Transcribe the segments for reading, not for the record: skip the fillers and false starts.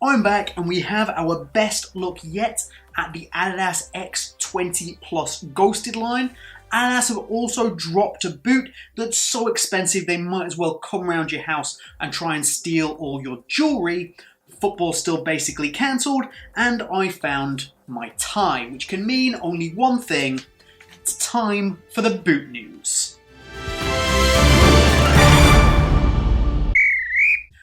I'm back and we have our best look yet at the Adidas X20 Plus Ghosted line. Adidas have also dropped a boot that's so expensive they might as well come around your house and try and steal all your jewellery. Football's still basically cancelled, and I found my tie, which can mean only one thing: it's time for the boot news.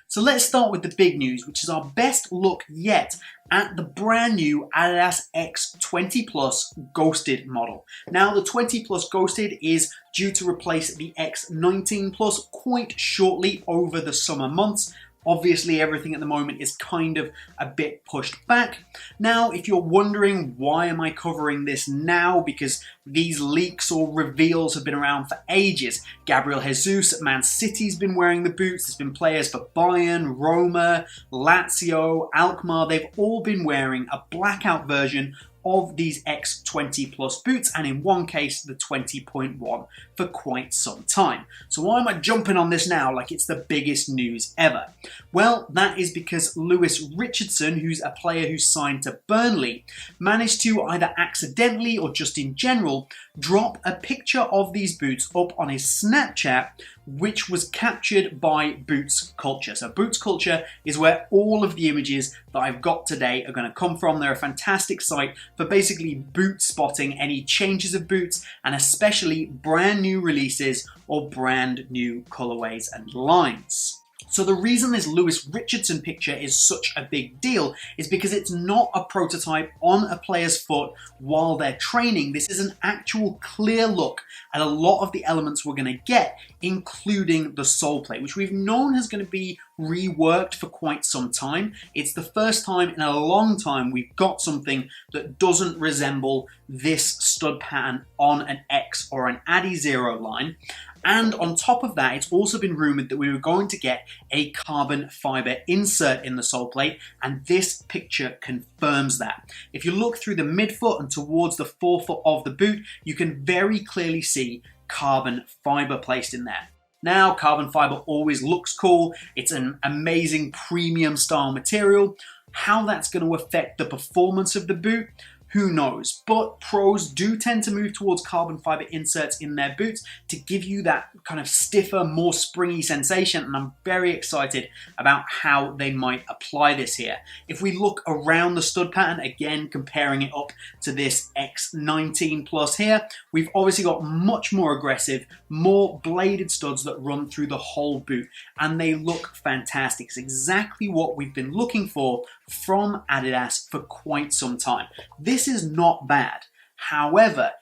So let's start with the big news, which is our best look yet at the brand new Adidas X20 Plus Ghosted model. Now the 20 Plus Ghosted is due to replace the X19 Plus quite shortly over the summer months. Obviously everything at the moment is kind of a bit pushed back. Now if you're wondering why am I covering this now, because these leaks or reveals have been around for ages. Gabriel Jesus at Man City's been wearing the boots, there's been players for Bayern, Roma, Lazio, Alkmaar, they've all been wearing a blackout version of these X20 Plus boots, and in one case the 20.1 for quite some time. So why am I jumping on this now like it's the biggest news ever? Well, that is because Lewis Richardson, who's a player who's signed to Burnley, managed to either accidentally or just in general drop a picture of these boots up on his Snapchat, which was captured by Boots Culture. So Boots Culture is where all of the images that I've got today are going to come from. They're a fantastic site for basically boot spotting any changes of boots, and especially brand new releases or brand new colorways and lines. So the reason this Lewis Richardson picture is such a big deal is because it's not a prototype on a player's foot while they're training. This is an actual clear look at a lot of the elements we're going to get, including the sole plate, which we've known is going to be reworked for quite some time. It's the first time in a long time we've got something that doesn't resemble this stud pattern on an X or an Adi Zero line. And on top of that, it's also been rumoured that we were going to get a carbon fibre insert in the sole plate, and this picture confirms that. If you look through the midfoot and towards the forefoot of the boot, you can very clearly see carbon fibre placed in there. Now, carbon fibre always looks cool. It's an amazing premium style material. How that's going to affect the performance of the boot, who knows? But pros do tend to move towards carbon fibre inserts in their boots to give you that kind of stiffer, more springy sensation, and I'm very excited about how they might apply this here. If we look around the stud pattern, again comparing it up to this X19 Plus here, we've obviously got much more aggressive, more bladed studs that run through the whole boot, and they look fantastic. It's exactly what we've been looking for from Adidas for quite some time. This is not bad. However,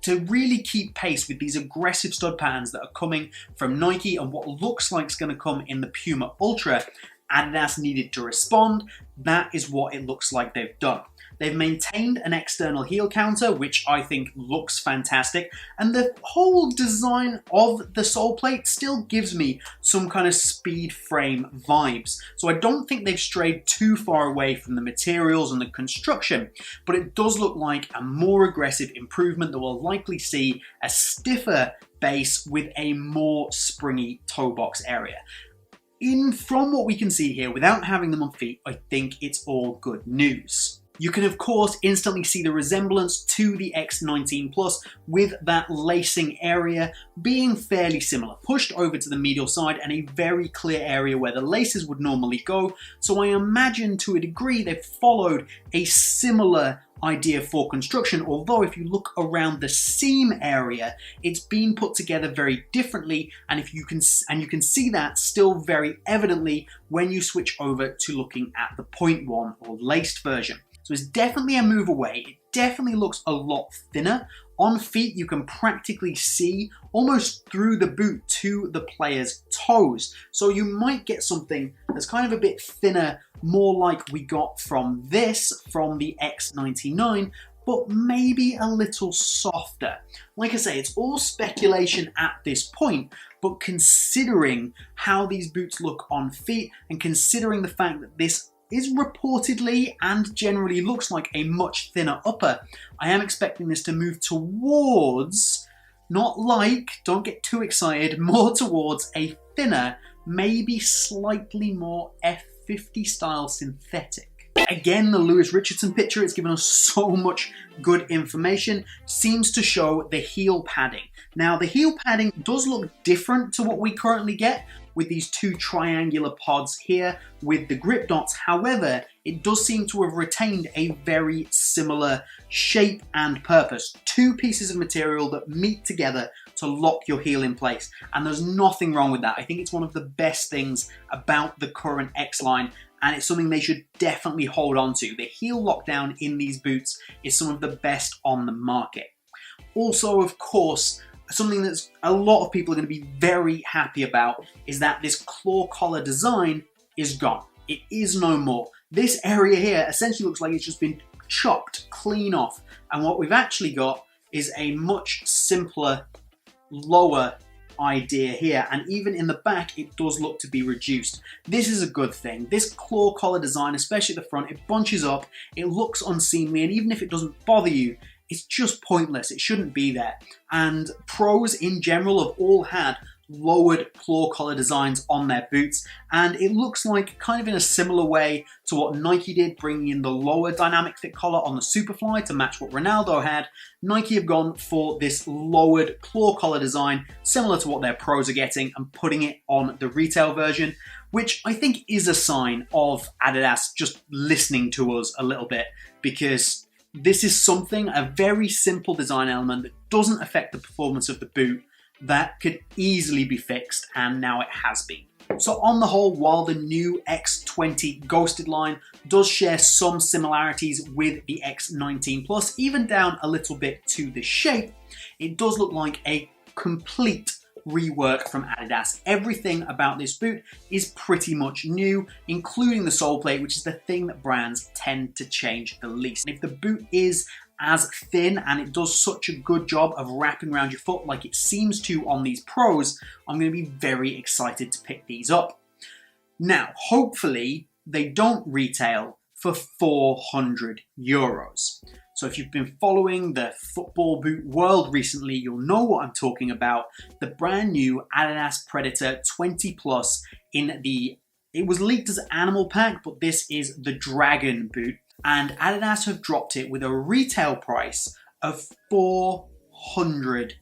to really keep pace with these aggressive stud patterns that are coming from Nike and what looks like is going to come in the Puma Ultra, Adidas needed to respond. That is what it looks like they've done. They've maintained an external heel counter, which I think looks fantastic, and the whole design of the sole plate still gives me some kind of speed frame vibes. So I don't think they've strayed too far away from the materials and the construction, but it does look like a more aggressive improvement that will likely see a stiffer base with a more springy toe box area. From what we can see here, without having them on feet, I think it's all good news. You can of course instantly see the resemblance to the X19 Plus with that lacing area being fairly similar, pushed over to the medial side and a very clear area where the laces would normally go. So I imagine to a degree they've followed a similar idea for construction, although if you look around the seam area, it's been put together very differently, and you can see that still very evidently when you switch over to looking at the 0.1 or laced version. So it's definitely a move away. It definitely looks a lot thinner. On feet, you can practically see almost through the boot to the player's toes. So you might get something that's kind of a bit thinner, more like we got from the X99, but maybe a little softer. Like I say, it's all speculation at this point, but considering how these boots look on feet and considering the fact that this is reportedly and generally looks like a much thinner upper, I am expecting this to move towards, not like, don't get too excited, more towards a thinner, maybe slightly more 50 style synthetic. Again, the Lewis Richardson picture, it's given us so much good information, seems to show the heel padding. Now, the heel padding does look different to what we currently get with these two triangular pods here with the grip dots. However, it does seem to have retained a very similar shape and purpose. Two pieces of material that meet together to lock your heel in place. And there's nothing wrong with that. I think it's one of the best things about the current X line, and it's something they should definitely hold on to. The heel lockdown in these boots is some of the best on the market. Also, of course, something that a lot of people are going to be very happy about is that this claw collar design is gone. It is no more. This area here essentially looks like it's just been chopped clean off, and what we've actually got is a much simpler, lower idea here, and even in the back it does look to be reduced. This is a good thing. This claw collar design, especially at the front, it bunches up, it looks unseemly, and even if it doesn't bother you, it's just pointless. It shouldn't be there. And pros in general have all had lowered claw collar designs on their boots, and it looks like kind of in a similar way to what Nike did, bringing in the lower dynamic fit collar on the Superfly to match what Ronaldo had. Nike have gone for this lowered claw collar design, similar to what their pros are getting, and putting it on the retail version, which I think is a sign of Adidas just listening to us a little bit, because this is something, a very simple design element that doesn't affect the performance of the boot, that could easily be fixed, and now it has been. So on the whole, while the new X20 Ghosted line does share some similarities with the X19 Plus, even down a little bit to the shape, it does look like a complete rework from Adidas. Everything about this boot is pretty much new, including the sole plate, which is the thing that brands tend to change the least. And if the boot is as thin and it does such a good job of wrapping around your foot like it seems to on these pros, I'm going to be very excited to pick these up. Now, hopefully they don't retail for €400. So if you've been following the football boot world recently, you'll know what I'm talking about. The brand new Adidas Predator 20 Plus in the, it was leaked as Animal Pack, but this is the Dragon boot. And Adidas have dropped it with a retail price of €400.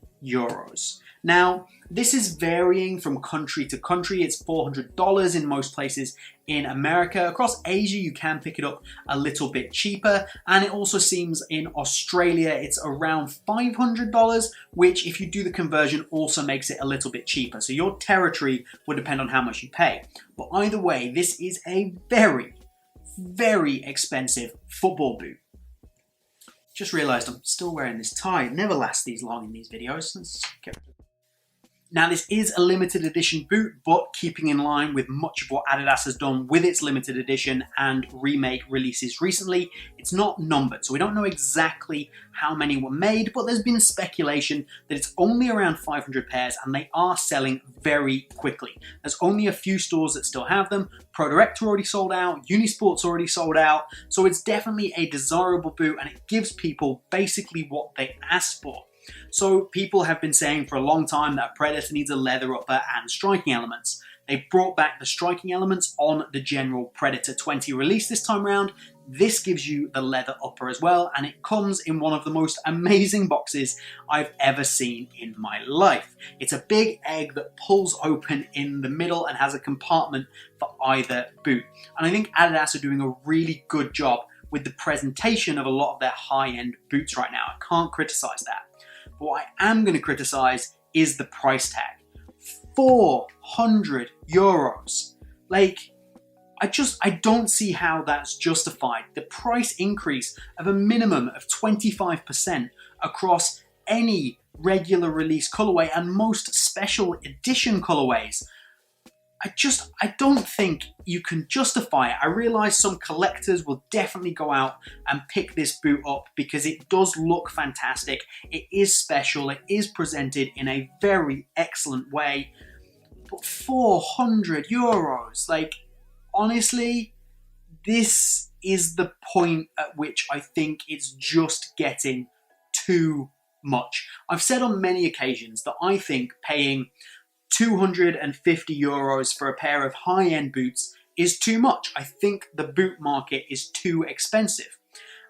Now, this is varying from country to country. It's $400 in most places in America. Across Asia, you can pick it up a little bit cheaper. And it also seems in Australia, it's around $500, which if you do the conversion also makes it a little bit cheaper. So your territory would depend on how much you pay. But either way, this is a very, very expensive football boot. Just realised I'm still wearing this tie. It never lasts these long in these videos. Now, this is a limited edition boot, but keeping in line with much of what Adidas has done with its limited edition and remake releases recently, it's not numbered, so we don't know exactly how many were made, but there's been speculation that it's only around 500 pairs and they are selling very quickly. There's only a few stores that still have them. Pro Director already sold out, Unisport's already sold out, so it's definitely a desirable boot and it gives people basically what they asked for. So people have been saying for a long time that Predator needs a leather upper and striking elements. They brought back the striking elements on the general Predator 20 release this time around. This gives you the leather upper as well, and it comes in one of the most amazing boxes I've ever seen in my life. It's a big egg that pulls open in the middle and has a compartment for either boot. And I think Adidas are doing a really good job with the presentation of a lot of their high-end boots right now. I can't criticize that. But what I am going to criticize is the price tag. €400. Like, I don't see how that's justified. The price increase of a minimum of 25% across any regular release colorway and most special edition colorways. I don't think you can justify it. I realize some collectors will definitely go out and pick this boot up because it does look fantastic. It is special. It is presented in a very excellent way. But €400, like, honestly, this is the point at which I think it's just getting too much. I've said on many occasions that I think paying €250 for a pair of high-end boots is too much. I think the boot market is too expensive.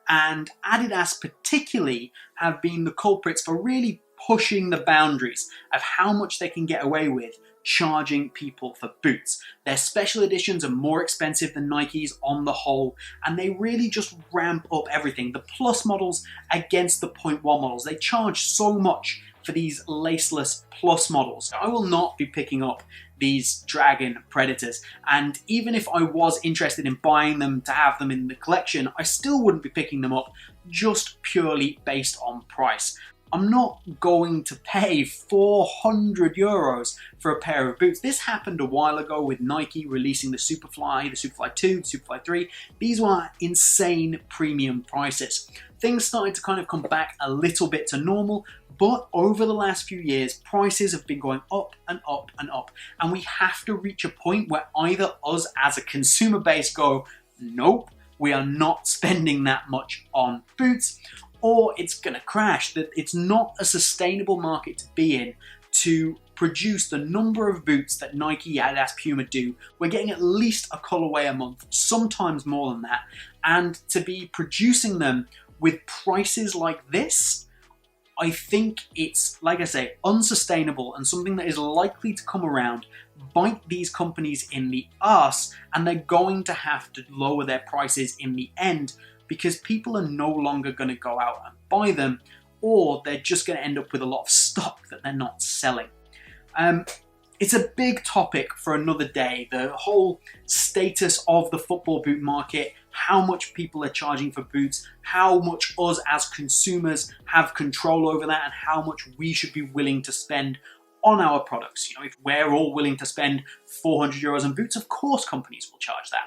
And Adidas particularly have been the culprits for really pushing the boundaries of how much they can get away with charging people for boots. Their special editions are more expensive than Nike's on the whole, and they really just ramp up everything. The Plus models against the 0.1 models. They charge so much for these laceless Plus models. I will not be picking up these Dragon Predators, and even if I was interested in buying them to have them in the collection, I still wouldn't be picking them up just purely based on price. I'm not going to pay 400 euros for a pair of boots. This happened a while ago with Nike releasing the Superfly 2, the Superfly 3. These were insane premium prices. Things started to kind of come back a little bit to normal, but over the last few years, prices have been going up and up and up. And we have to reach a point where either us as a consumer base go, nope, we are not spending that much on boots, or it's going to crash. That it's not a sustainable market to be in to produce the number of boots that Nike, Adidas, Puma do. We're getting at least a colorway a month, sometimes more than that. And to be producing them with prices like this, I think it's, like I say, unsustainable and something that is likely to come around, bite these companies in the arse, and they're going to have to lower their prices in the end because people are no longer going to go out and buy them, or they're just going to end up with a lot of stock that they're not selling. It's a big topic for another day, the whole status of the football boot market, how much people are charging for boots, how much us as consumers have control over that, and how much we should be willing to spend on our products. You know, if we're all willing to spend 400 euros on boots, of course companies will charge that.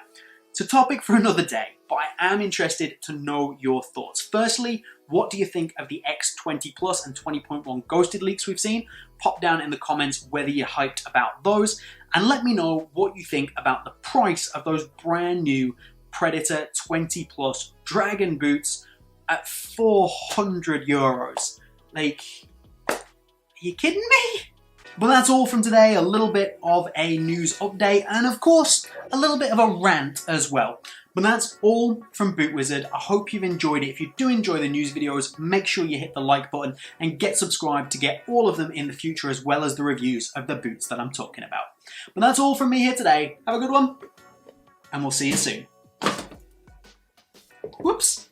It's a topic for another day, but I am interested to know your thoughts. Firstly, what do you think of the X20 Plus and 20.1 Ghosted leaks we've seen? Pop down in the comments whether you're hyped about those, and let me know what you think about the price of those brand new Predator 20 Plus Dragon boots at 400 euros. Like, are you kidding me? But that's all from today, a little bit of a news update, and of course, a little bit of a rant as well. But that's all from BootWizard. I hope you've enjoyed it. If you do enjoy the news videos, make sure you hit the like button and get subscribed to get all of them in the future, as well as the reviews of the boots that I'm talking about. But that's all from me here today. Have a good one, and we'll see you soon. Whoops.